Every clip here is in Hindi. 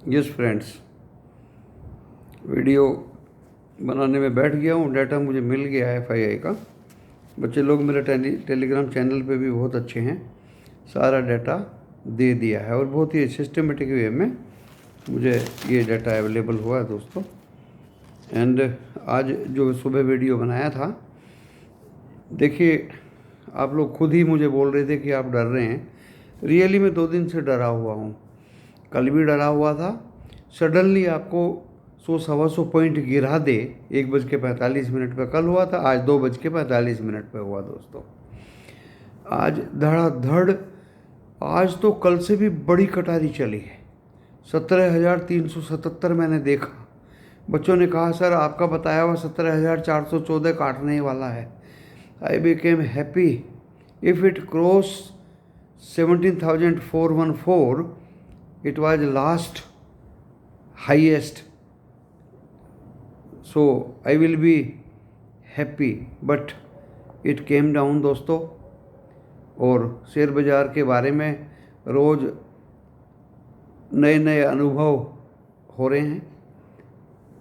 यस फ्रेंड्स, वीडियो बनाने में बैठ गया हूँ। डाटा मुझे मिल गया है FII का। बच्चे लोग मेरे टेलीग्राम चैनल पे भी बहुत अच्छे हैं, सारा डाटा दे दिया है और बहुत ही सिस्टमेटिक वे में मुझे ये डाटा अवेलेबल हुआ है दोस्तों। एंड आज जो सुबह वीडियो बनाया था, देखिए आप लोग खुद ही मुझे बोल रहे थे कि आप डर रहे हैं। रियली मैं 2 दिन से डरा हुआ हूँ। कल भी डरा हुआ था। सडनली आपको 100-125 पॉइंट गिरा दे 1:45 पे कल हुआ था, आज 2:45 पे हुआ दोस्तों। आज धड़ाधड़, आज तो कल से भी बड़ी कटारी चली है। 17,377 मैंने देखा। बच्चों ने कहा सर आपका बताया हुआ 17,414 काटने वाला है। I became happy if it cross 17,414. It was last highest, so I will be happy, but it came down दोस्तों। और शेयर बाज़ार के बारे में रोज़ नए नए अनुभव हो रहे हैं।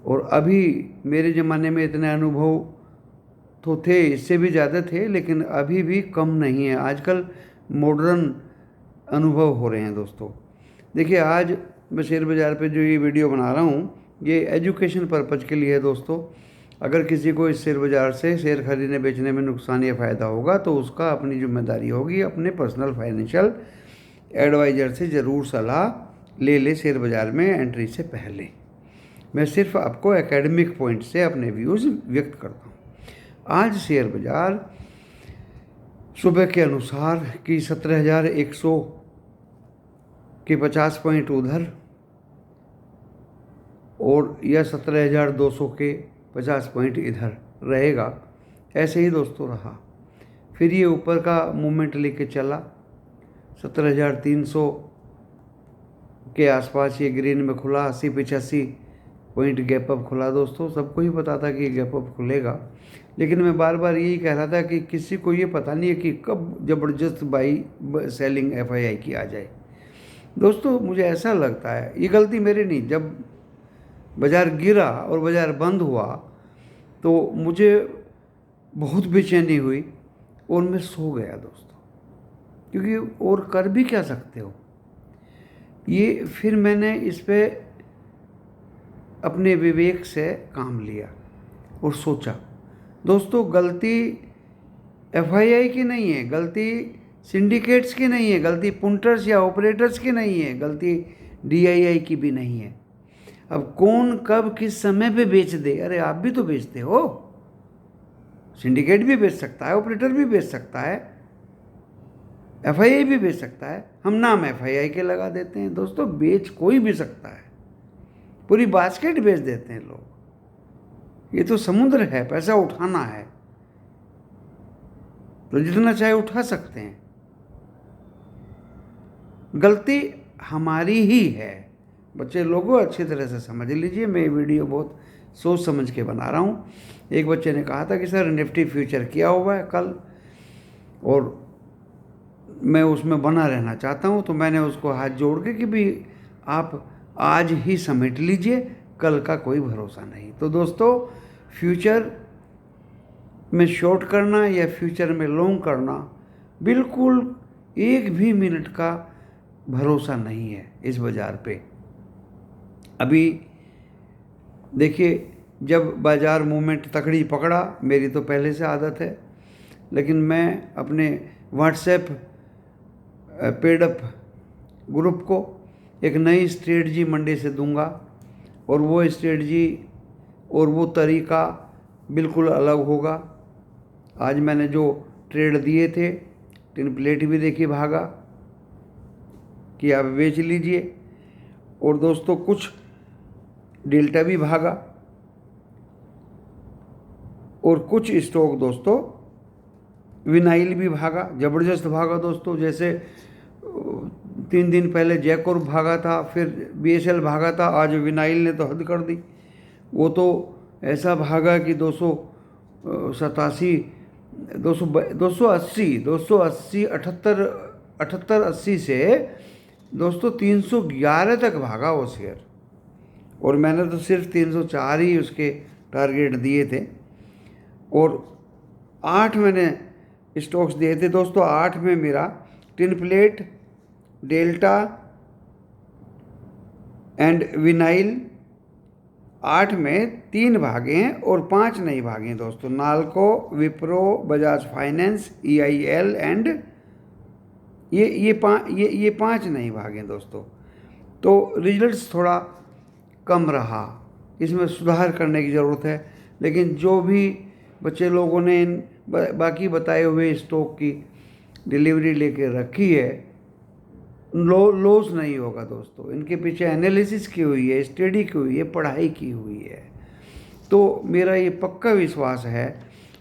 और अभी मेरे ज़माने में इतने अनुभव तो थे, इससे भी ज़्यादा थे, लेकिन अभी भी कम नहीं है। आजकल मॉडर्न अनुभव हो रहे हैं दोस्तों। देखिए आज मैं शेयर बाज़ार पे जो ये वीडियो बना रहा हूँ, ये एजुकेशन पर्पज़ के लिए है दोस्तों। अगर किसी को इस शेयर बाज़ार से शेयर खरीदने बेचने में नुकसान या फ़ायदा होगा तो उसका अपनी जिम्मेदारी होगी। अपने पर्सनल फाइनेंशियल एडवाइज़र से ज़रूर सलाह ले शेयर बाज़ार में एंट्री से पहले। मैं सिर्फ आपको एकेडमिक पॉइंट से अपने व्यूज़ व्यक्त करता हूँ। आज शेयर बाज़ार सुबह के अनुसार कि 17,100 के 50 पॉइंट उधर और या 17,200 के 50 पॉइंट इधर रहेगा, ऐसे ही दोस्तों रहा। फिर ये ऊपर का मूवमेंट लेके चला। 17,300 के आसपास ये ग्रीन में खुला। 80-85 पॉइंट गैप अप खुला दोस्तों। सबको ही पता था कि ये गैप अप खुलेगा, लेकिन मैं बार बार यही कह रहा था कि किसी को ये पता नहीं है कि कब ज़बरदस्त बाई सेलिंग FII की आ जाए। दोस्तों मुझे ऐसा लगता है, ये गलती मेरी नहीं, जब बाज़ार गिरा और बाज़ार बंद हुआ तो मुझे बहुत बेचैनी हुई और मैं सो गया दोस्तों, क्योंकि और कर भी क्या सकते हो। ये फिर मैंने इस पे अपने विवेक से काम लिया और सोचा दोस्तों, गलती FII की नहीं है, गलती सिंडिकेट्स की नहीं है, गलती पुंटर्स या ऑपरेटर्स की नहीं है, गलती DII की भी नहीं है। अब कौन कब किस समय पे बेच दे, अरे आप भी तो बेचते हो। सिंडिकेट भी बेच सकता है, ऑपरेटर भी बेच सकता है, FII भी बेच सकता है। हम नाम FII के लगा देते हैं दोस्तों। बेच कोई भी सकता है, पूरी बास्केट बेच देते हैं लोग। ये तो समुद्र है, पैसा उठाना है तो जितना चाहे उठा सकते हैं। गलती हमारी ही है। बच्चे लोगों अच्छी तरह से समझ लीजिए, मैं ये वीडियो बहुत सोच समझ के बना रहा हूँ। एक बच्चे ने कहा था कि सर निफ्टी फ्यूचर किया हुआ है कल और मैं उसमें बना रहना चाहता हूँ, तो मैंने उसको हाथ जोड़ के कि भी आप आज ही समेट लीजिए, कल का कोई भरोसा नहीं। तो दोस्तों फ्यूचर में शॉर्ट करना या फ्यूचर में लॉन्ग करना बिल्कुल एक भी मिनट का भरोसा नहीं है इस बाज़ार पे। अभी देखिए, जब बाज़ार मूवमेंट तकड़ी पकड़ा, मेरी तो पहले से आदत है, लेकिन मैं अपने व्हाट्सएप पेडअप ग्रुप को एक नई स्ट्रेटजी मंडे से दूंगा और वो स्ट्रेटजी और वो तरीका बिल्कुल अलग होगा। आज मैंने जो ट्रेड दिए थे, टिन प्लेट भी देखिए भागा कि आप बेच लीजिए, और दोस्तों कुछ डेल्टा भी भागा और कुछ स्टॉक दोस्तों विनाइल भी भागा, ज़बरदस्त भागा दोस्तों। जैसे 3 दिन पहले जयकोर भागा था, फिर BSL भागा था, आज विनाइल ने तो हद कर दी। वो तो ऐसा भागा कि 287 280 280 78 80 से दोस्तों 311 तक भागा वो शेयर, और मैंने तो सिर्फ 304 ही उसके टारगेट दिए थे, और 8 मैंने स्टॉक्स दिए थे दोस्तों। 8 में मेरा tin plate, delta and vinyl, 8 में 3 भागे हैं और 5 नहीं भागे हैं दोस्तों। NALCO, Wipro, Bajaj finance, EIL and ये 5 नहीं भागे हैं दोस्तों। तो रिजल्ट्स थोड़ा कम रहा, इसमें सुधार करने की ज़रूरत है। लेकिन जो भी बच्चे लोगों ने इन बाकी बताए हुए स्टॉक की डिलीवरी लेके रखी है, लॉस नहीं होगा दोस्तों। इनके पीछे एनालिसिस की हुई है, स्टडी की हुई है, पढ़ाई की हुई है। तो मेरा ये पक्का विश्वास है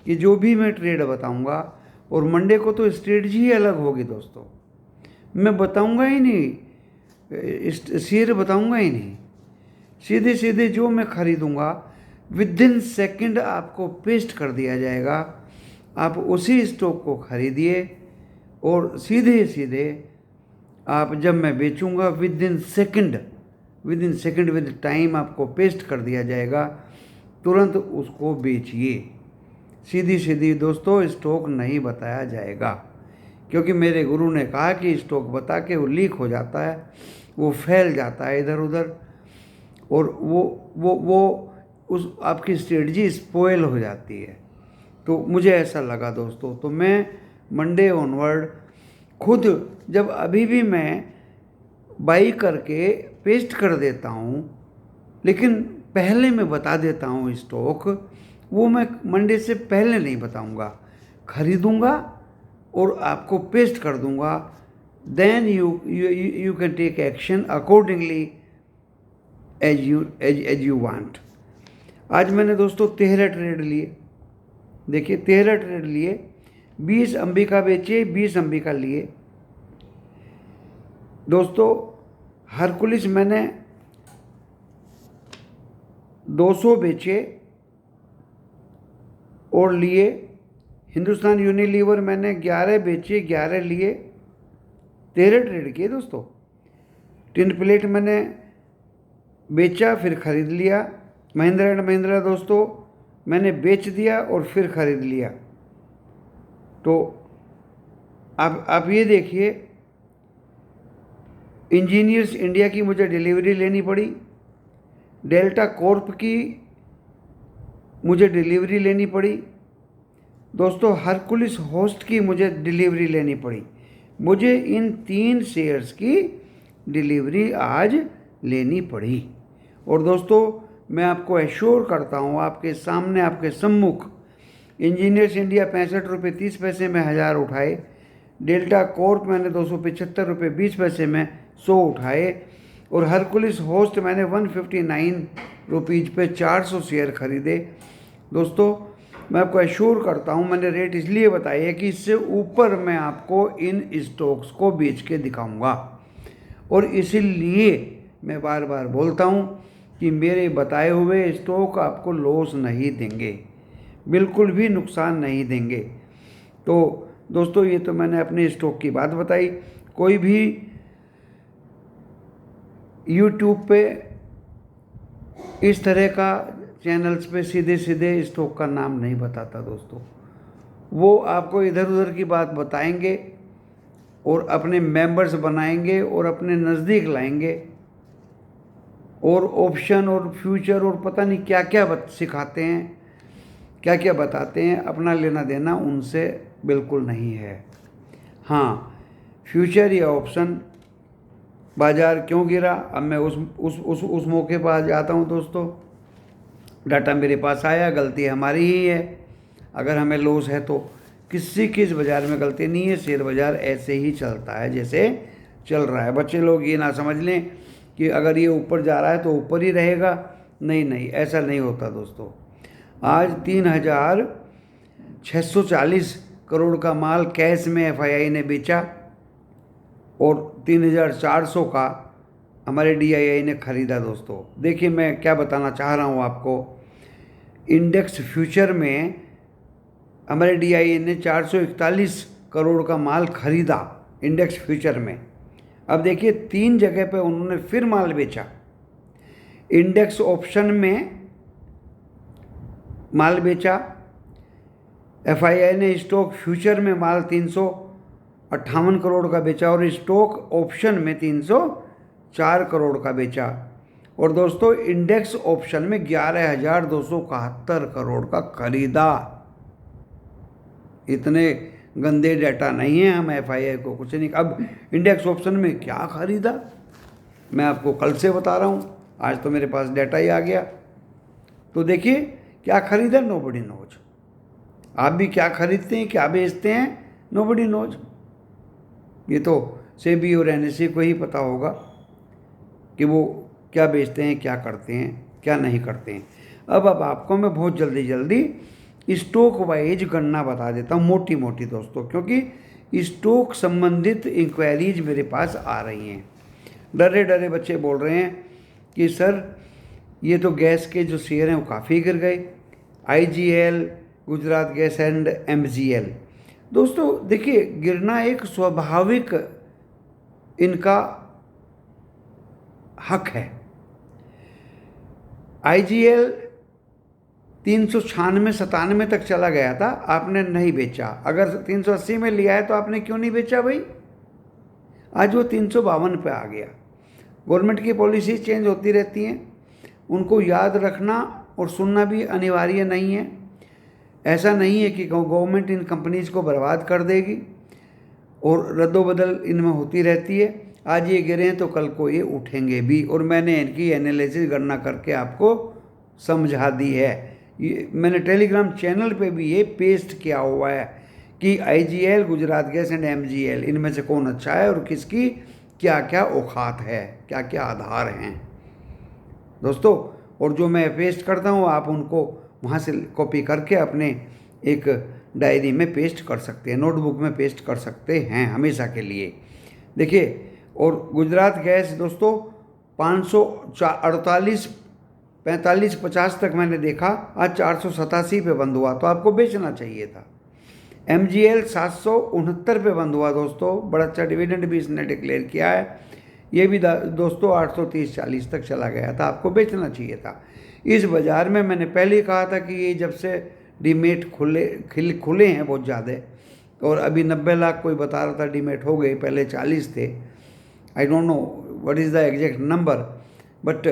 कि जो भी मैं ट्रेड बताऊंगा, और मंडे को तो स्ट्रेटजी ही अलग होगी दोस्तों, मैं बताऊंगा ही नहीं, शेयर बताऊंगा ही नहीं, सीधे सीधे जो मैं खरीदूंगा विद इन सेकेंड आपको पेस्ट कर दिया जाएगा। आप उसी स्टॉक को खरीदिए और सीधे सीधे आप जब मैं बेचूंगा within second with time आपको पेस्ट कर दिया जाएगा, तुरंत उसको बेचिए। सीधी सीधी दोस्तों स्टॉक नहीं बताया जाएगा, क्योंकि मेरे गुरु ने कहा कि स्टॉक बता के वो लीक हो जाता है, वो फैल जाता है इधर उधर, और वो उस आपकी स्ट्रेटजी स्पॉइल हो जाती है। तो मुझे ऐसा लगा दोस्तों, तो मैं मंडे ऑनवर्ड खुद जब अभी भी मैं बाई करके पेस्ट कर देता हूँ, लेकिन पहले मैं बता देता हूँ स्टॉक, वो मैं मंडे से पहले नहीं बताऊँगा, खरीदूँगा और आपको पेस्ट कर दूँगा। Then you can take action accordingly as you want. आज मैंने दोस्तों 13 ट्रेड लिए, देखिए 13 ट्रेड लिए, 20 अंबिका बेचे, 20 अंबिका लिए दोस्तों। हरकुलिस मैंने 200 बेचे और लिए। हिंदुस्तान यूनिलीवर मैंने 11 बेचे, 11 लिए, 13 ट्रेड किए दोस्तों। टिन प्लेट मैंने बेचा फिर खरीद लिया। महिंद्रा एंड महिंद्रा दोस्तों मैंने बेच दिया और फिर खरीद लिया। तो आप ये देखिए, इंजीनियर्स इंडिया की मुझे डिलीवरी लेनी पड़ी, डेल्टा कॉर्प की मुझे डिलीवरी लेनी पड़ी दोस्तों, हरकुलिस होस्ट की मुझे डिलीवरी लेनी पड़ी। मुझे इन 3 शेयर्स की डिलीवरी आज लेनी पड़ी। और दोस्तों मैं आपको एश्योर करता हूँ, आपके सामने आपके सम्मुख, इंजीनियर्स इंडिया 65 रुपये 30 पैसे में 1000 उठाए, डेल्टा कॉर्प मैंने 275 रुपये 20 पैसे में 100 उठाए, और हरकुलिस होस्ट मैंने 159 रुपीज़ पे 400 शेयर खरीदे। दोस्तों मैं आपको एश्योर करता हूँ, मैंने रेट इसलिए बताई है कि इससे ऊपर मैं आपको इन स्टॉक्स को बेच के दिखाऊंगा, और इसीलिए मैं बार बार बोलता हूँ कि मेरे बताए हुए स्टॉक आपको लॉस नहीं देंगे, बिल्कुल भी नुकसान नहीं देंगे। तो दोस्तों ये तो मैंने अपने स्टॉक की बात बताई। कोई भी यूट्यूब पे इस तरह का चैनल्स पे सीधे सीधे स्टॉक का नाम नहीं बताता दोस्तों, वो आपको इधर उधर की बात बताएंगे और अपने मेंबर्स बनाएंगे और अपने नज़दीक लाएंगे, और ऑप्शन और फ्यूचर और पता नहीं क्या क्या सिखाते हैं, क्या क्या बताते हैं। अपना लेना देना उनसे बिल्कुल नहीं है। हाँ, फ्यूचर या ऑप्शन बाज़ार क्यों गिरा, अब मैं उस मौके पर आ जाता हूँ दोस्तों। डाटा मेरे पास आया, गलती हमारी ही है। अगर हमें लॉस है तो किसी की इस बाज़ार में गलती नहीं है, शेयर बाज़ार ऐसे ही चलता है जैसे चल रहा है। बच्चे लोग ये ना समझ लें कि अगर ये ऊपर जा रहा है तो ऊपर ही रहेगा, नहीं, ऐसा नहीं होता दोस्तों। आज 3640 करोड़ का माल कैश में FII ने बेचा और 3400 का हमारे DII ने ख़रीदा दोस्तों। देखिए मैं क्या बताना चाह रहा हूँ आपको, इंडेक्स फ्यूचर में हमारे DII ने 441 करोड़ का माल ख़रीदा इंडेक्स फ्यूचर में, अब देखिए 3 जगह पे उन्होंने फिर माल बेचा। इंडेक्स ऑप्शन में माल बेचा, एफआईआई ने स्टॉक फ्यूचर में माल 358 करोड़ का बेचा और स्टॉक ऑप्शन में 304 करोड़ का बेचा। और दोस्तों इंडेक्स ऑप्शन में 11,271 करोड़ का खरीदा। इतने गंदे डाटा नहीं है, हम एफआईआई को कुछ नहीं। अब इंडेक्स ऑप्शन में क्या खरीदा मैं आपको कल से बता रहा हूँ, आज तो मेरे पास डाटा ही आ गया। तो देखिए क्या खरीदा, नोबडी नोज। आप भी क्या खरीदते हैं, क्या बेचते हैं, नोबडी नोज। ये तो सेबी और एनएसई को ही पता होगा कि वो क्या बेचते हैं, क्या करते हैं, क्या नहीं करते हैं। अब आपको मैं बहुत जल्दी स्टॉक वाइज गणना बता देता हूँ, मोटी मोटी दोस्तों, क्योंकि स्टॉक संबंधित इंक्वायरीज मेरे पास आ रही हैं। डरे डरे बच्चे बोल रहे हैं कि सर ये तो गैस के जो शेयर हैं वो काफ़ी गिर गए, IGL, Gujarat gas and MGL. दोस्तों देखिए गिरना एक स्वाभाविक इनका हक है। आईजीएल 396-97 तक चला गया था, आपने नहीं बेचा। अगर 380 में लिया है तो आपने क्यों नहीं बेचा भाई? आज वो 352 पे आ गया। गवर्नमेंट की पॉलिसी चेंज होती रहती हैं, उनको याद रखना और सुनना भी अनिवार्य नहीं है। ऐसा नहीं है कि गवर्नमेंट इन कंपनीज को बर्बाद कर देगी और रद्दोबदल इनमें होती रहती है। आज ये गिरे हैं तो कल को ये उठेंगे भी, और मैंने इनकी एनालिसिस गणना करके आपको समझा दी है। ये मैंने टेलीग्राम चैनल पे भी ये पेस्ट किया हुआ है कि IGL, Gujarat gas and MGL इनमें से कौन अच्छा है और किसकी क्या क्या औकात है, क्या क्या आधार हैं दोस्तों। और जो मैं पेस्ट करता हूँ आप उनको वहाँ से कॉपी करके अपने एक डायरी में पेस्ट कर सकते हैं, नोटबुक में पेस्ट कर सकते हैं हमेशा के लिए। देखिए और गुजरात गैस दोस्तों 548, 45, 50 तक मैंने देखा, आज 487 पे बंद हुआ, तो आपको बेचना चाहिए था। एमजीएल 769 पे बंद हुआ दोस्तों, बड़ा अच्छा डिविडेंड भी इसने डिक्लेयर किया है। ये भी दोस्तों 830-40 तक चला गया था, आपको बेचना चाहिए था। इस बाज़ार में मैंने पहले ही कहा था कि ये जब से डीमेट खुले हैं बहुत ज़्यादा, और अभी 90 लाख कोई बता रहा था डीमेट हो गए, पहले 40 थे। I don't know what is the exact number, but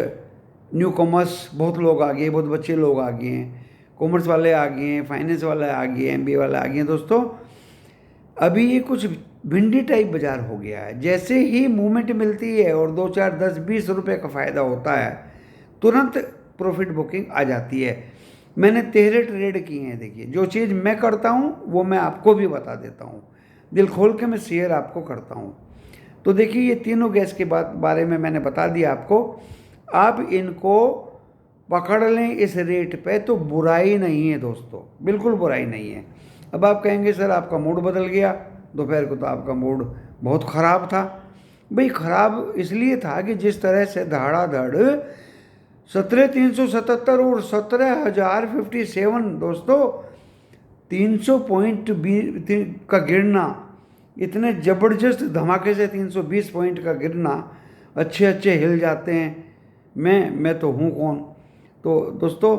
new commerce बहुत लोग आ गए, बहुत बच्चे लोग आ गए हैं, कॉमर्स वाले आ गए हैं, फाइनेंस वाले आ गए हैं, एमबीए वाले आ गए हैं दोस्तों। अभी ये कुछ भिंडी टाइप बाज़ार हो गया है। जैसे ही मूवमेंट मिलती है और 2, 4, 10, 20 रुपये का फ़ायदा होता है, तुरंत प्रॉफिट बुकिंग आ जाती है। मैंने 13 ट्रेड किए हैं। देखिए जो चीज़ मैं करता हूँ वो मैं आपको भी बता देता हूँ, दिल खोल के मैं शेयर आपको करता हूँ। तो देखिए ये तीनों गैस के बारे में मैंने बता दिया आपको। आप इनको पकड़ लें इस रेट पे तो बुराई नहीं है दोस्तों, बिल्कुल बुराई नहीं है। अब आप कहेंगे सर आपका मूड बदल गया, दोपहर को तो आपका मूड बहुत ख़राब था। भाई ख़राब इसलिए था कि जिस तरह से धड़ाधड़ 17,377 और 17,057 दोस्तों 300 पॉइंट का गिरना, इतने ज़बरदस्त धमाके से 320 पॉइंट का गिरना, अच्छे हिल जाते हैं। मैं तो हूँ कौन। तो दोस्तों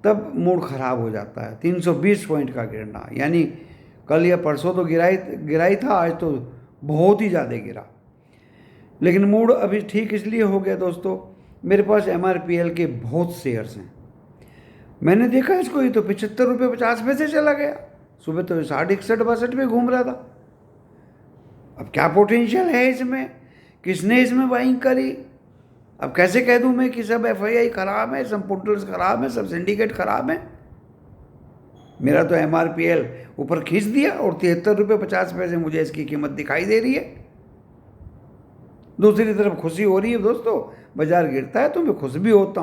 तब मूड ख़राब हो जाता है। 320 पॉइंट का गिरना, यानी कल या परसों तो गिराई था, आज तो बहुत ही ज़्यादा गिरा। लेकिन मूड अभी ठीक इसलिए हो गया दोस्तों, मेरे पास MRPL के बहुत शेयर्स हैं। मैंने देखा इसको, ये तो 75 रुपये 50 पैसे चला गया, सुबह तो 60, 61, 62 पे घूम रहा था। अब क्या पोटेंशियल है इसमें, किसने इसमें बाइंग करी? अब कैसे कह दूं मैं कि सब FII खराब है, सब पोर्टल्स खराब है, सब सिंडिकेट खराब है? मेरा तो MRPL ऊपर खींच दिया और 73 रुपये 50 पैसे मुझे इसकी कीमत दिखाई दे रही है। दूसरी तरफ खुशी हो रही है दोस्तों, बाजार गिरता है तो मैं खुश भी होता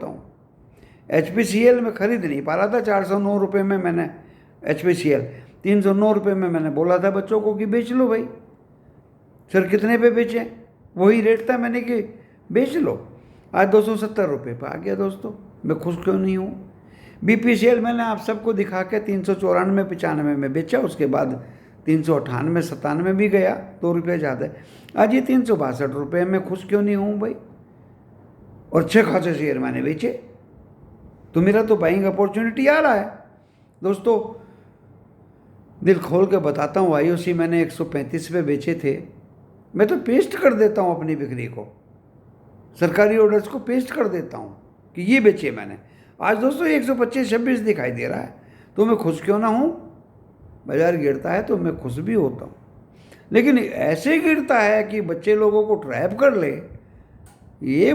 हूँ, HPCL में खरीद नहीं पा रहा था। 409 रुपये में मैंने HPCL, 309 रुपये में मैंने बोला था बच्चों को कि बेच लो भाई। सर कितने पे बेचें? वही रेट था मैंने कि बेच लो। आज 270 रुपये पे आ गया दोस्तों, मैं खुश क्यों नहीं हूँ। BPCL मैंने आप सबको दिखा के 394-95 में बेचा, उसके बाद 398-97 भी गया, 2 रुपये ज़्यादा है। आज ये 362 रुपये में खुश क्यों नहीं हूँ भाई? और अच्छे खासे शेयर मैंने बेचे, तो मेरा तो बाइंग अपॉर्चुनिटी आ रहा है। दोस्तों दिल खोल के बताता हूँ, IOC मैंने 135 पे बेचे थे। मैं तो पेस्ट कर देता हूँ अपनी बिक्री को, सरकारी ऑर्डर्स को पेस्ट कर देता हूँ कि ये बेचे मैंने। आज दोस्तों 125-26 दिखाई दे रहा है, तो मैं खुश क्यों ना हूँ? बाजार गिरता है तो मैं खुश भी होता हूँ, लेकिन ऐसे गिरता है कि बच्चे लोगों को ट्रैप कर ले, ये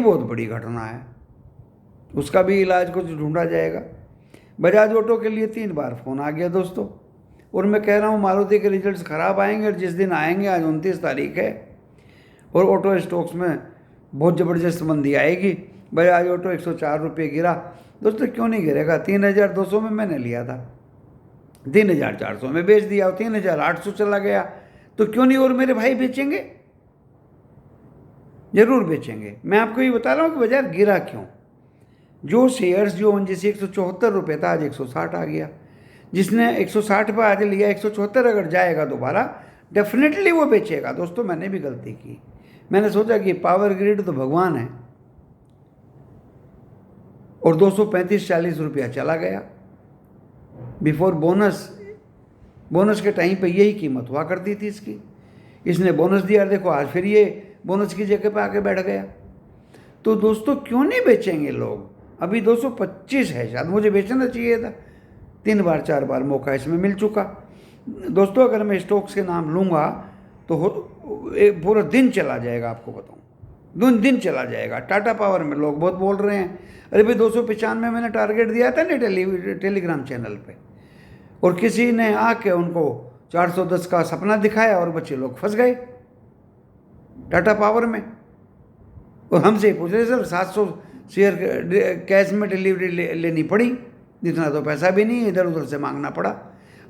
बहुत बड़ी घटना है। उसका भी इलाज कुछ ढूंढा जाएगा। बजाज ऑटो के लिए 3 बार फ़ोन आ गया दोस्तों, और मैं कह रहा हूँ मारुति के रिजल्ट्स ख़राब आएंगे, और जिस दिन आएंगे, आज 29 तारीख है, और ऑटो स्टॉक्स में बहुत ज़बरदस्त मंदी आएगी। बजाज ऑटो 104 रुपये गिरा। दोस्तों क्यों नहीं गिरेगा? 3200 में मैंने लिया था, 3400 में बेच दिया, और 3800 चला गया, तो क्यों नहीं और मेरे भाई बेचेंगे? ज़रूर बेचेंगे। मैं आपको ये बता रहा हूँ कि बाजार गिरा क्यों। जो शेयर्स जो जैसे 174 रुपये था, आज 160 आ गया। जिसने 160 पर आज लिया, 174 अगर जाएगा दोबारा, डेफिनेटली वो बेचेगा। दोस्तों मैंने भी गलती की, मैंने सोचा कि पावर ग्रिड तो भगवान है, और 235-40 रुपया चला गया। बिफोर बोनस के टाइम पे यही कीमत हुआ करती थी इसकी। इसने बोनस दिया, देखो आज फिर ये बोनस की जगह पे आके बैठ गया। तो दोस्तों क्यों नहीं बेचेंगे लोग? अभी 225 है, शायद मुझे बेचना चाहिए था। 3 बार 4 बार मौका इसमें मिल चुका। दोस्तों अगर मैं स्टॉक्स के नाम लूँगा तो पूरा दिन चला जाएगा, आपको बताऊँ, दिन चला जाएगा। टाटा पावर में लोग बहुत बोल रहे हैं, अरे भाई 295 मैंने टारगेट दिया था ना टेलीग्राम चैनल पे, और किसी ने आके उनको 410 का सपना दिखाया, और बच्चे लोग फंस गए टाटा पावर में। और हमसे पूछ रहे सर 700 शेयर कैश में डिलीवरी लेनी पड़ी, इतना तो पैसा भी नहीं, इधर उधर से मांगना पड़ा।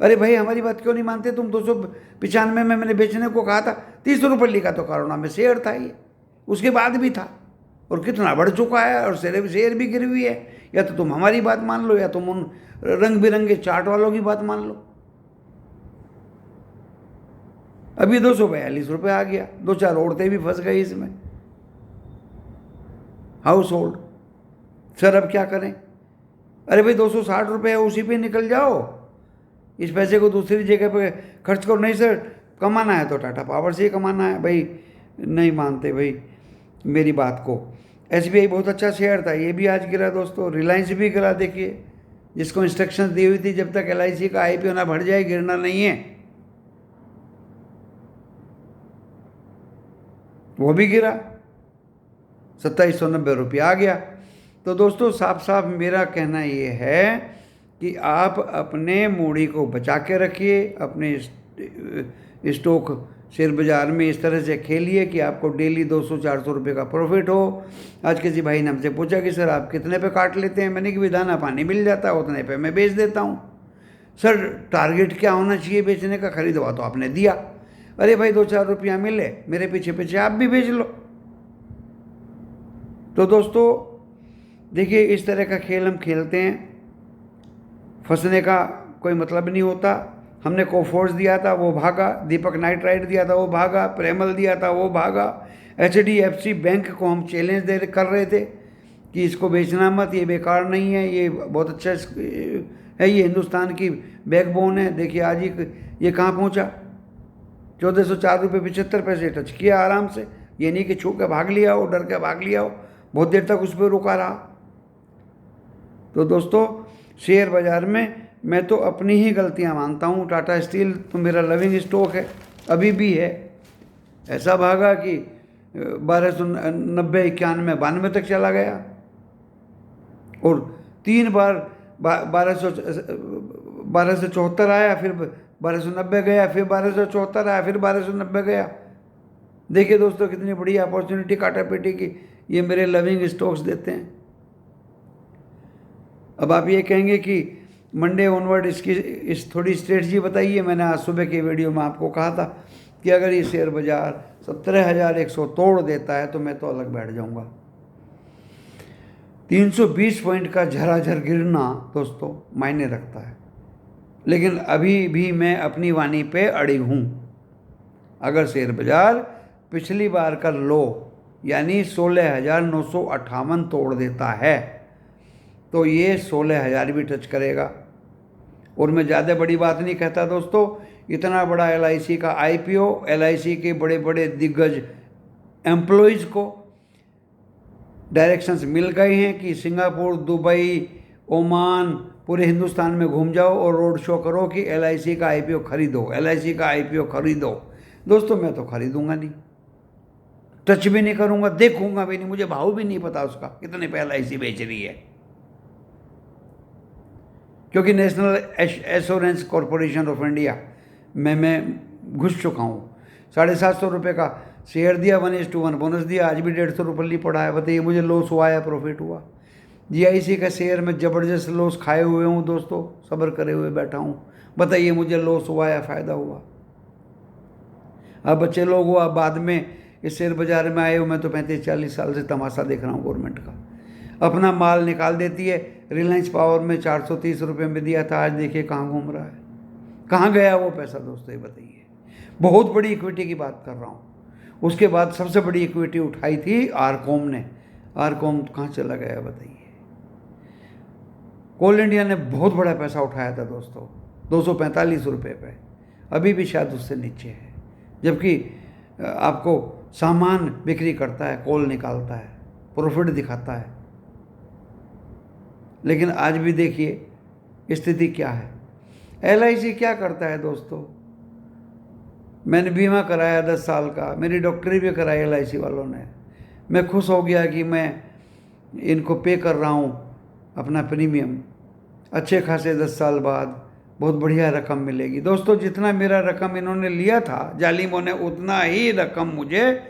अरे भाई हमारी बात क्यों नहीं मानते तुम? 295 में मैंने बेचने को कहा था, 30 रुपये लिखा तो करोना में शेयर था ये, उसके बाद भी था, और कितना बढ़ चुका है, और शेयर भी गिरी हुई है। या तो तुम हमारी बात मान लो, या तुम उन रंग बिरंगे चार्ट वालों की बात मान लो। अभी 242 रुपये आ गया, 2-4 औरतें भी फंस गई इसमें, हाउस होल्ड। सर अब क्या करें? अरे भाई 260 रुपये है, उसी पे निकल जाओ, इस पैसे को दूसरी जगह पे खर्च करो। नहीं सर कमाना है तो टाटा पावर से ही कमाना है भाई। नहीं मानते भाई मेरी बात को। SBI बहुत अच्छा शेयर था, ये भी आज गिरा दोस्तों। रिलायंस भी गिरा, देखिए, जिसको इंस्ट्रक्शंस दी हुई थी जब तक LIC का IPO ना बढ़ जाए गिरना नहीं है, वो भी गिरा, 2790 रुपये आ गया। तो दोस्तों साफ साफ मेरा कहना ये है कि आप अपने मूड़ी को बचा के रखिए, अपने स्टॉक शेयर बाज़ार में इस तरह से खेलिए कि आपको डेली 200-400 रुपये का प्रॉफिट हो। आज किसी भाई ने हमसे पूछा कि सर आप कितने पे काट लेते हैं? मैंने कि दाना पानी मिल जाता है उतने पे मैं बेच देता हूँ। सर टारगेट क्या होना चाहिए बेचने का? खरीदवा तो आपने दिया, अरे भाई 2-4 रुपया मिले, मेरे पीछे पीछे आप भी बेच लो। तो दोस्तों देखिए इस तरह का खेल हम खेलते हैं, फंसने का कोई मतलब नहीं होता। हमने कोफोर्स दिया था वो भागा, दीपक नाइट्राइट दिया था वो भागा, प्रेमल दिया था वो भागा, HDFC बैंक को हम चैलेंज कर रहे थे कि इसको बेचना मत, ये बेकार नहीं है, ये बहुत अच्छा है, ये हिंदुस्तान की बैकबोन है। देखिए आज ये कहाँ पहुँचा, 1404 रुपये 75 पैसे टच किया आराम से। ये नहीं कि छू के भाग लिया हो, डर के भाग लिया हो, बहुत देर तक उस पर रुका रहा। तो दोस्तों शेयर बाज़ार में मैं तो अपनी ही गलतियां मानता हूँ। टाटा स्टील तो मेरा लविंग स्टॉक है, अभी भी है। ऐसा भागा कि 1290, 91, 92 तक चला गया, और 3 बार 1274 आया, फिर 1290 गया, फिर 1274 आया, फिर 1290 गया। देखिए दोस्तों कितनी बड़ी अपॉर्चुनिटी काटा पेटी की ये मेरे लविंग स्टॉक्स देते हैं। अब आप ये कहेंगे कि मंडे ऑनवर्ड इस थोड़ी स्ट्रेटजी बताइए। मैंने आज सुबह की वीडियो में आपको कहा था कि अगर ये शेयर बाजार 17,100 तोड़ देता है तो मैं तो अलग बैठ जाऊंगा। 320 पॉइंट का झराझर गिरना दोस्तों मायने रखता है, लेकिन अभी भी मैं अपनी वाणी पे अड़ी हूँ। अगर शेयर बाजार पिछली बार का लो यानी 16,958 तोड़ देता है तो ये 16,000 भी टच करेगा। और मैं ज़्यादा बड़ी बात नहीं कहता दोस्तों, इतना बड़ा LIC का IPO, LIC के बड़े बड़े दिग्गज एम्प्लॉयज़ को डायरेक्शंस मिल गए हैं कि सिंगापुर, दुबई, ओमान, पूरे हिंदुस्तान में घूम जाओ और रोड शो करो कि LIC का IPO खरीदो, LIC का IPO खरीदो। दोस्तों मैं तो खरीदूंगा नहीं, टच भी नहीं करूंगा, देखूंगा भी नहीं, मुझे भाव भी नहीं पता उसका कितने पे LIC बेच रही है, क्योंकि national assurance corporation of India में मैं घुस चुका हूँ। 750 रुपये का शेयर दिया, 1:1 बोनस दिया, आज भी 150 रुपये पड़ा है। बताइए मुझे लॉस हुआ या प्रॉफिट हुआ? GIC का शेयर में ज़बरदस्त लॉस खाए हुए हूँ दोस्तों, सब्र करे हुए बैठा हूँ। बताइए मुझे लॉस हुआ या फ़ायदा हुआ? अब बच्चे लोग हो, अब बाद में इस शेयर बाजार में आए हो, मैं तो 35-40 साल से तमाशा देख रहा हूँ गवर्नमेंट का। अपना माल निकाल देती है। रिलायंस पावर में 430 रुपये में दिया था, आज देखिए कहाँ घूम रहा है, कहाँ गया वो पैसा दोस्तों, ये बताइए। बहुत बड़ी इक्विटी की बात कर रहा हूँ। उसके बाद सबसे बड़ी इक्विटी उठाई थी आरकॉम ने, आरकॉम कहाँ चला गया बताइए। कोल इंडिया ने बहुत बड़ा पैसा उठाया था दोस्तों, 245 रुपये पे, अभी भी शायद उससे नीचे है। जबकि आपको सामान बिक्री करता है, कोल निकालता है, प्रॉफिट दिखाता है। लेकिन आज भी देखिए स्थिति क्या है। LIC क्या करता है दोस्तों? मैंने बीमा कराया 10 साल का, मेरी डॉक्टरी भी कराई LIC वालों ने। मैं खुश हो गया कि मैं इनको पे कर रहा हूँ अपना प्रीमियम, अच्छे खासे 10 साल बाद बहुत बढ़िया रकम मिलेगी। दोस्तों जितना मेरा रकम इन्होंने लिया था जालिमों ने, उतना ही रकम मुझे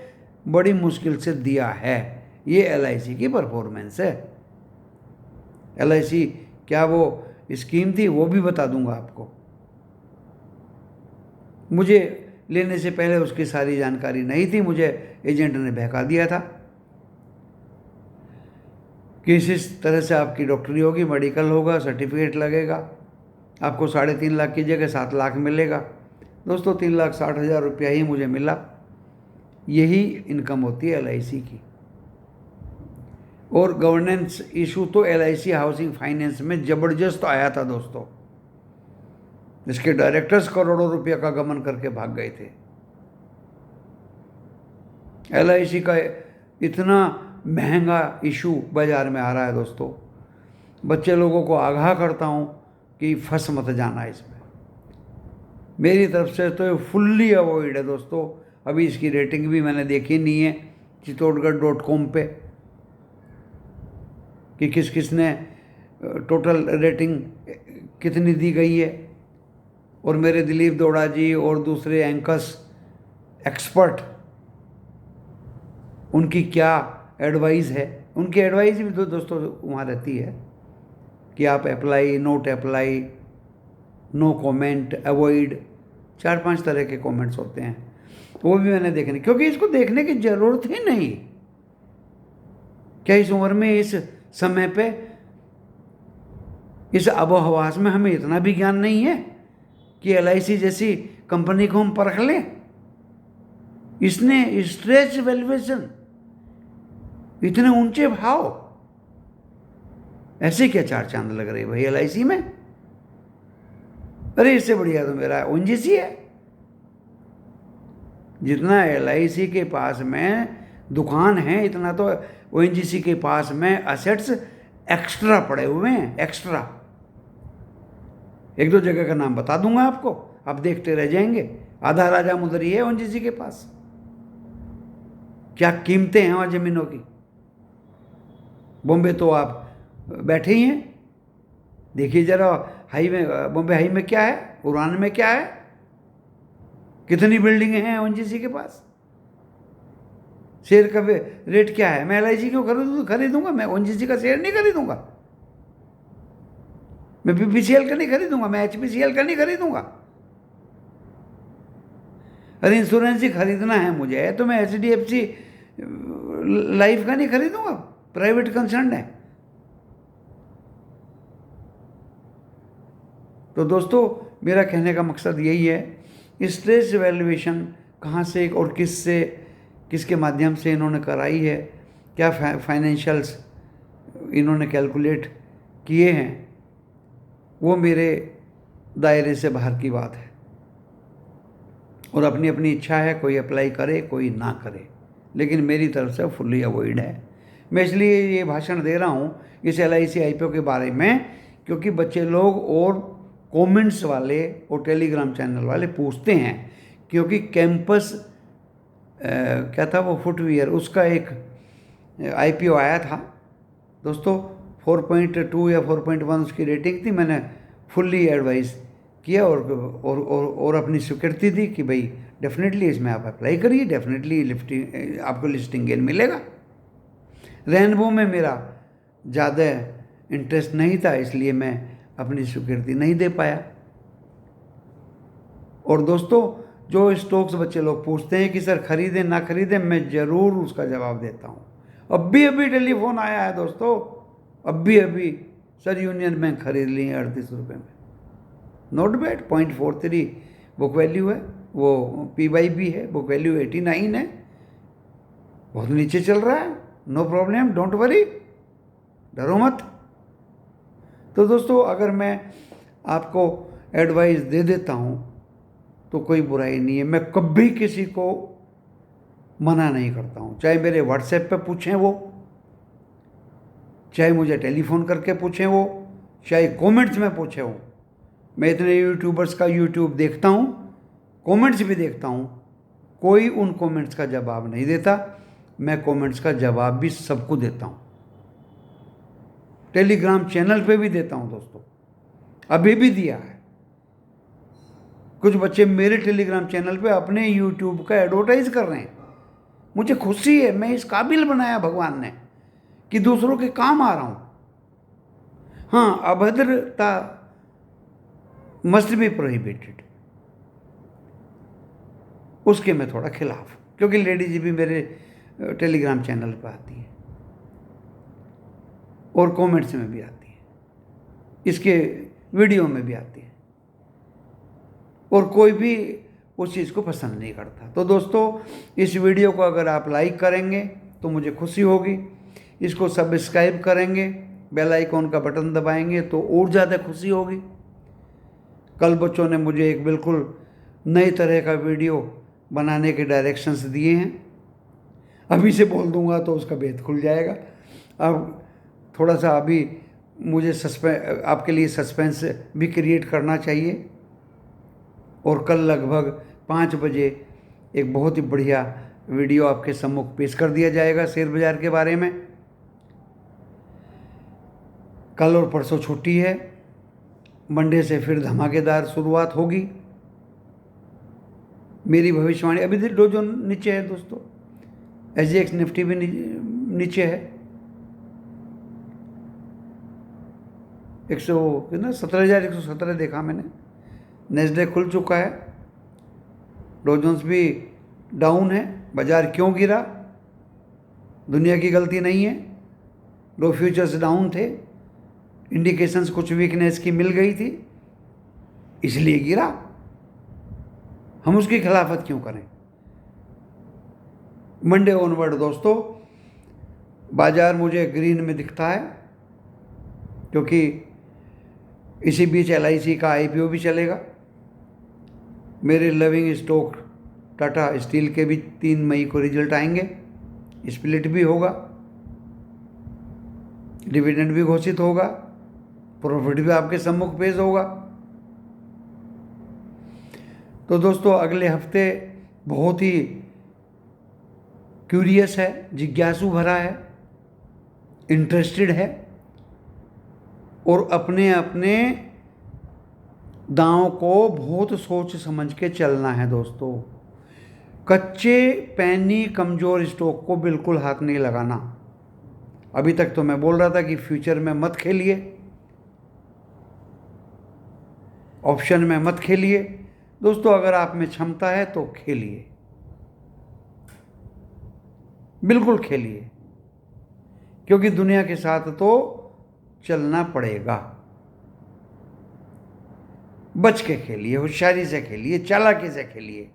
बड़ी मुश्किल से दिया है। ये LIC की परफॉर्मेंस है। LIC क्या वो स्कीम थी वो भी बता दूंगा आपको। मुझे लेने से पहले उसकी सारी जानकारी नहीं थी, मुझे एजेंट ने बहका दिया था कि इस तरह से आपकी डॉक्टरी होगी, मेडिकल होगा, सर्टिफिकेट लगेगा, आपको 3.5 लाख की जगह 7 लाख मिलेगा। दोस्तों 3,60,000 रुपया ही मुझे मिला। यही इनकम होती है LIC की। और गवर्नेंस इशू तो LIC हाउसिंग फाइनेंस में ज़बरदस्त आया था दोस्तों, जिसके डायरेक्टर्स करोड़ों रुपया का गमन करके भाग गए थे। LIC का इतना महंगा इशू बाजार में आ रहा है दोस्तों, बच्चे लोगों को आगाह करता हूँ कि फंस मत जाना इसमें। मेरी तरफ से तो फुल्ली अवॉइड है दोस्तों। अभी इसकी रेटिंग भी मैंने देखी नहीं है चित्तौड़गढ़.com पे कि किस किस ने टोटल रेटिंग कितनी दी गई है। और मेरे दिलीप दौड़ा जी और दूसरे एंकर्स एक्सपर्ट, उनकी क्या एडवाइस है, उनकी एडवाइस भी तो दोस्तों वहाँ रहती है कि आप apply, not apply, no comment, avoid, 4-5 तरह के कमेंट्स होते हैं। वो भी मैंने देखने, क्योंकि इसको देखने की ज़रूरत ही नहीं। क्या इस उम्र में, इस समय पे, इस आबोहवास में हमें इतना भी ज्ञान नहीं है कि LIC जैसी कंपनी को हम परख लें? इसने स्ट्रेच वैल्यूएशन, इतने ऊंचे भाव, ऐसे क्या 4 चांद लग रहे भाई LIC में? अरे इससे बढ़िया तो मेरा ONGC है। जितना LIC के पास में दुकान है, इतना तो ONGC के पास में एसेट्स एक्स्ट्रा पड़े हुए हैं, एक्स्ट्रा। 1-2 जगह का नाम बता दूंगा आपको, आप देखते रह जाएंगे। आधा राजा मुदरी है ONGC के पास। क्या कीमतें हैं वहाँ ज़मीनों की। बॉम्बे तो आप बैठे ही हैं, देखिए जरा हाईवे, बॉम्बे हाई में क्या है, उड़ान में क्या है, कितनी बिल्डिंगें हैं ONGC के पास, शेयर का रेट क्या है। मैं LIC क्यों खरीदूंगा? मैं ONGC का शेयर नहीं खरीदूंगा, मैं BPCL का नहीं खरीदूंगा, मैं HPCL का नहीं खरीदूंगा। अरे इंश्योरेंस ही खरीदना है मुझे तो मैं HDFC लाइफ का नहीं खरीदूंगा, प्राइवेट कंसर्न है। तो दोस्तों मेरा कहने का मकसद यही है, स्ट्रेस वैल्यूएशन कहाँ से और किसके माध्यम से इन्होंने कराई है, क्या फाइनेंशियल्स इन्होंने कैलकुलेट किए हैं, वो मेरे दायरे से बाहर की बात है और अपनी अपनी इच्छा है, कोई अप्लाई करे कोई ना करे, लेकिन मेरी तरफ से फुल्ली अवॉइड है। मैं इसलिए ये भाषण दे रहा हूँ इस LIC IPO के बारे में क्योंकि बच्चे लोग और कमेंट्स वाले और टेलीग्राम चैनल वाले पूछते हैं, क्योंकि कैंपस क्या था वो फुटवियर, उसका एक IPO आया था दोस्तों, 4.2 या 4.1 उसकी रेटिंग थी। मैंने फुल्ली एडवाइस किया और अपनी स्वीकृति दी कि भाई डेफिनेटली इसमें आप अप्लाई करिए, डेफिनेटली लिफ्टिंग आपको लिस्टिंग गेन मिलेगा। रेनबो में मेरा ज़्यादा इंटरेस्ट नहीं था, इसलिए मैं अपनी स्वीकृति नहीं दे पाया। और दोस्तों जो स्टॉक्स बच्चे लोग पूछते हैं कि सर खरीदें ना खरीदें, मैं ज़रूर उसका जवाब देता हूँ। अभी टेलीफोन आया है दोस्तों, अभी सर यूनियन बैंक खरीद ली है 38 रुपये में, नॉट बैड, 0.43 बुक वैल्यू है, वो PYB है, बुक वैल्यू 89 है, बहुत नीचे चल रहा है, नो प्रॉब्लम, डोंट वरी, डरो मत। तो दोस्तों अगर मैं आपको एडवाइस दे देता हूँ तो कोई बुराई नहीं है, मैं कभी किसी को मना नहीं करता हूँ, चाहे मेरे व्हाट्सएप पे पूछें वो, चाहे मुझे टेलीफोन करके पूछें वो, चाहे कमेंट्स में पूछे वो। मैं इतने यूट्यूबर्स का यूट्यूब देखता हूँ, कमेंट्स भी देखता हूँ, कोई उन कमेंट्स का जवाब नहीं देता, मैं कमेंट्स का जवाब भी सबको देता हूँ, टेलीग्राम चैनल पे भी देता हूँ दोस्तों, अभी भी दिया है। कुछ बच्चे मेरे टेलीग्राम चैनल पे अपने यूट्यूब का एडवर्टाइज कर रहे हैं, मुझे खुशी है, मैं इस काबिल बनाया भगवान ने कि दूसरों के काम आ रहा हूँ। हाँ, अभद्रता मस्ट बी प्रोहिबिटेड, उसके मैं थोड़ा खिलाफ, क्योंकि लेडीज भी मेरे टेलीग्राम चैनल पर आती है और कमेंट्स में भी आती है, इसके वीडियो में भी आती है, और कोई भी उस चीज़ को पसंद नहीं करता। तो दोस्तों इस वीडियो को अगर आप लाइक करेंगे तो मुझे खुशी होगी, इसको सब्सक्राइब करेंगे, बेल आइकॉन का बटन दबाएंगे तो और ज़्यादा खुशी होगी। कल बच्चों ने मुझे एक बिल्कुल नई तरह का वीडियो बनाने के डायरेक्शंस दिए हैं, अभी से बोल दूंगा तो उसका भेद खुल जाएगा। अब थोड़ा सा अभी मुझे आपके लिए सस्पेंस भी क्रिएट करना चाहिए, और कल लगभग 5 बजे एक बहुत ही बढ़िया वीडियो आपके सम्मुख पेश कर दिया जाएगा शेयर बाजार के बारे में। कल और परसों छुट्टी है, मंडे से फिर धमाकेदार शुरुआत होगी। मेरी भविष्यवाणी, अभी डो जोन नीचे है दोस्तों, SGX निफ्टी भी नीचे है, 17,117 देखा मैंने। नेस्डैक खुल चुका है, डो जोन्स भी डाउन है। बाजार क्यों गिरा, दुनिया की गलती नहीं है, डो फ्यूचर्स डाउन थे, इंडिकेशंस कुछ वीकनेस की मिल गई थी, इसलिए गिरा। हम उसकी खिलाफत क्यों करें। मंडे ऑनवर्ड दोस्तों बाजार मुझे ग्रीन में दिखता है, क्योंकि इसी बीच LIC का IPO भी चलेगा। मेरे लविंग स्टॉक टाटा स्टील के भी 3 मई को रिजल्ट आएंगे, स्प्लिट भी होगा, डिविडेंड भी घोषित होगा, प्रॉफिट भी आपके सम्मुख पेश होगा। तो दोस्तों अगले हफ्ते बहुत ही क्यूरियस है, जिज्ञासु भरा है, इंटरेस्टेड है, और अपने अपने दांव को बहुत सोच समझ के चलना है दोस्तों। कच्चे पैनी कमज़ोर स्टॉक को बिल्कुल हाथ नहीं लगाना। अभी तक तो मैं बोल रहा था कि फ्यूचर में मत खेलिए, ऑप्शन में मत खेलिए। दोस्तों अगर आप में क्षमता है तो खेलिए, बिल्कुल खेलिए, क्योंकि दुनिया के साथ तो चलना पड़ेगा। बच के खेलिए, होशियारी से खेलिए, चालाकी से खेलिए,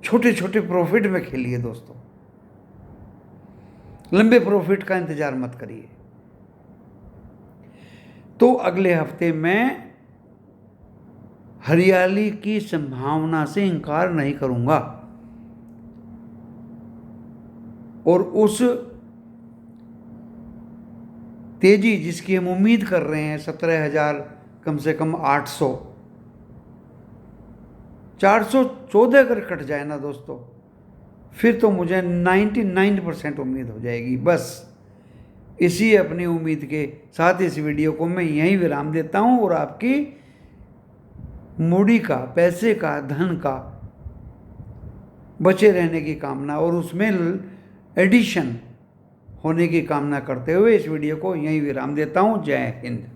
छोटे छोटे प्रॉफिट में खेलिए दोस्तों। लंबे प्रॉफिट का इंतजार मत करिए। तो अगले हफ्ते मैं हरियाली की संभावना से इनकार नहीं करूंगा, और उस तेजी जिसकी हम उम्मीद कर रहे हैं 17,000 कम से कम 800 414 अगर कट जाए ना दोस्तों, फिर तो मुझे 99% उम्मीद हो जाएगी। बस इसी अपनी उम्मीद के साथ इस वीडियो को मैं यहीं विराम देता हूं, और आपकी मूडी का, पैसे का, धन का बचे रहने की कामना और उसमें एडिशन होने की कामना करते हुए इस वीडियो को यहीं विराम देता हूं। जय हिंद।